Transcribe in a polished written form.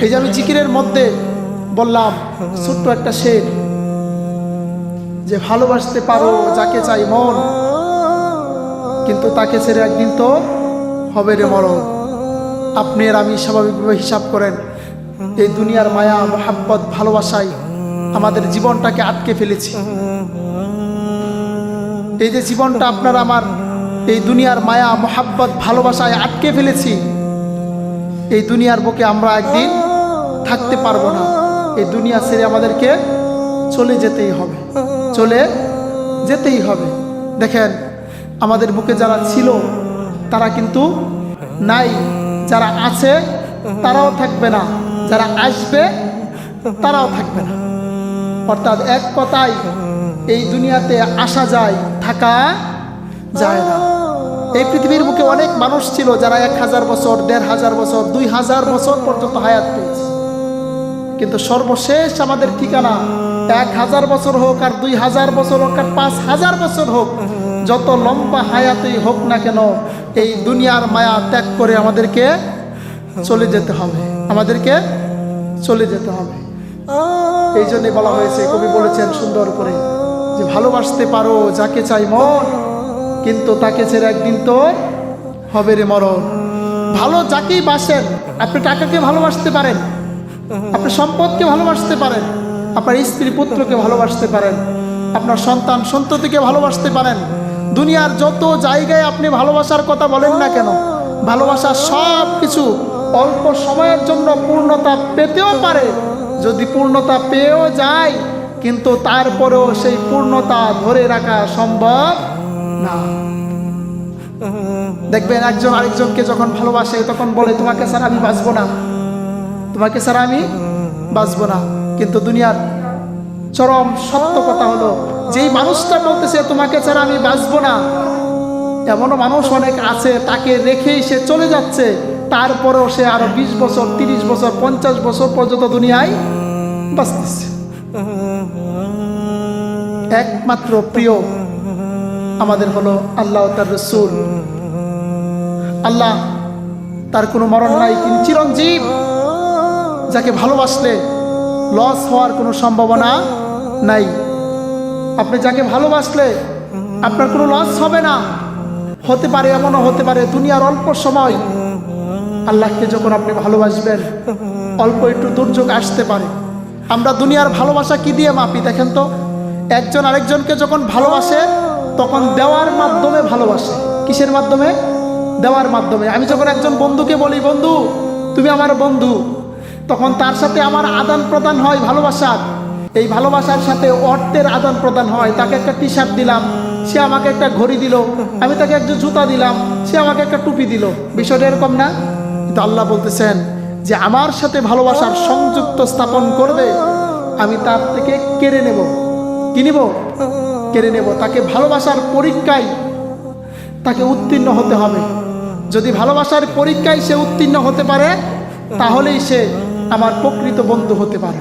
এই যে আমি জিকিরের মধ্যে বললাম ছোট্ট একটা শের, যে ভালোবাসতে পারো যাকে চাই মন, কিন্তু তাকে ছেড়ে একদিন তো হবে রে মরণ। আপনি আর আমি স্বাভাবিকভাবে হিসাব করেন, এই দুনিয়ার মায়া মোহাব্বত ভালোবাসায় আমাদের জীবনটাকে আটকে ফেলেছি। এই যে জীবনটা আপনার আমার এই দুনিয়ার মায়া মোহাব্বত ভালোবাসায় আটকে ফেলেছি, এই দুনিয়ার বুকে আমরা একদিন থাকতে পারবো না। এই দুনিয়া ছেড়ে আমাদেরকে চলে যেতেই হবে, চলে যেতেই হবে। দেখেন আমাদের বুকে যারা ছিল তারা কিন্তু নাই, যারা আছে তারাও থাকবে না, যারা আসবে তারাও থাকবে না। অর্থাৎ এক কথায় এই দুনিয়াতে আসা যায়, থাকা যায় না। এই পৃথিবীর বুকে অনেক মানুষ ছিল যারা 1000 বছর, 1500 বছর, 2000 বছর পর্যন্ত হায়াত পেয়েছে, কিন্তু সর্বশেষ আমাদের ঠিকানা 1000 বছর হোক আর 2000 বছর হোক আর 5000 বছর হোক, যত লম্বা হায়াতেই হোক না কেন, এই দুনিয়ার মায়া ত্যাগ করে আমাদেরকে চলে যেতে হবে, আমাদেরকে চলে যেতে হবে। এই জন্যে বলা হয়েছে, কবি বলেছেন সুন্দর করে, যে ভালোবাসতে পারো যাকে চাই মন, কিন্তু তাকে ছেড়ে একদিন তো হবে রে মরণ। ভালো যাকেই বাসেন, আপনি টাকাকে ভালোবাসতে পারেন, আপনি সম্পদকে ভালোবাসতে পারেন, আপনার স্ত্রী পুত্রকে ভালোবাসতে পারেন, আপনার সন্তান সন্ততিকে ভালোবাসতে পারেন। দুনিয়ার যত জায়গায় আপনি ভালোবাসার কথা বলেন না কেন, ভালোবাসা সব কিছু অল্প সময়ের জন্য পূর্ণতা পেতেও পারে, যদি পূর্ণতা পেয়েও যায়, কিন্তু তারপরেও সেই পূর্ণতা ধরে রাখা সম্ভব না। দেখবেন একজন আরেকজনকে যখন ভালোবাসে তখন বলে, তোমাকে ছাড়া আমি বাঁচবো না, তোমাকে ছাড়া আমি বাঁচবো না। কিন্তু দুনিয়ার চরম সত্য কথা হলো, যেই মানুষটা বলতেছে তোমাকে ছাড়া আমি বাঁচবো না, এমনও মানুষ অনেক আছে, তাকে রেখেই সে চলে যাচ্ছে, তারপরেও সে আরো 20 বছর, 30 বছর, 50 বছর পর্যন্ত দুনিয়ায় বাঁচতেছে। একমাত্র প্রিয় আমাদের হলো আল্লাহ, তার রাসূল। আল্লাহ, তার কোনো মরণ নাই, তিনি চিরঞ্জীব, যাকে ভালোবাসলে লস হওয়ার কোনো সম্ভাবনা নাই। আপনি যাকে ভালোবাসলে আপনার কোনো লস হবে না। হতে পারে, এমনও হতে পারে দুনিয়ার অল্প সময় আল্লাহকে যখন আপনি ভালোবাসবেন, অল্প একটু দুর্যোগ আসতে পারে। আমরা দুনিয়ার ভালোবাসা কি দিয়ে মাপি দেখেন তো? একজন আরেকজনকে যখন ভালোবাসে তখন দেওয়ার মাধ্যমে ভালোবাসে। কিসের মাধ্যমে? দেওয়ার মাধ্যমে। আমি যখন একজন বন্ধুকে বলি, বন্ধু তুমি আমার বন্ধু, তখন তার সাথে আমার আদান প্রদান হয় ভালোবাসার। এই ভালোবাসার সাথে অর্থের আদান প্রদান হয়। তাকে একটা টি শার্ট দিলাম, সে আমাকে একটা ঘড়ি দিল, আমি তাকে একটা জুতা দিলাম, সে আমাকে একটা টুপি দিল। বিষয়টা এরকম না? কিন্তু আল্লাহ বলতেছেন যে আমার সাথে ভালোবাসার সংযুক্ত স্থাপন করবে, আমি তার থেকে কেড়ে নেব। কি নিব? কেড়ে নেব। তাকে ভালোবাসার পরীক্ষায় তাকে উত্তীর্ণ হতে হবে। যদি ভালোবাসার পরীক্ষায় সে উত্তীর্ণ হতে পারে, তাহলেই সে আমার প্রকৃত বন্ধু হতে পারে।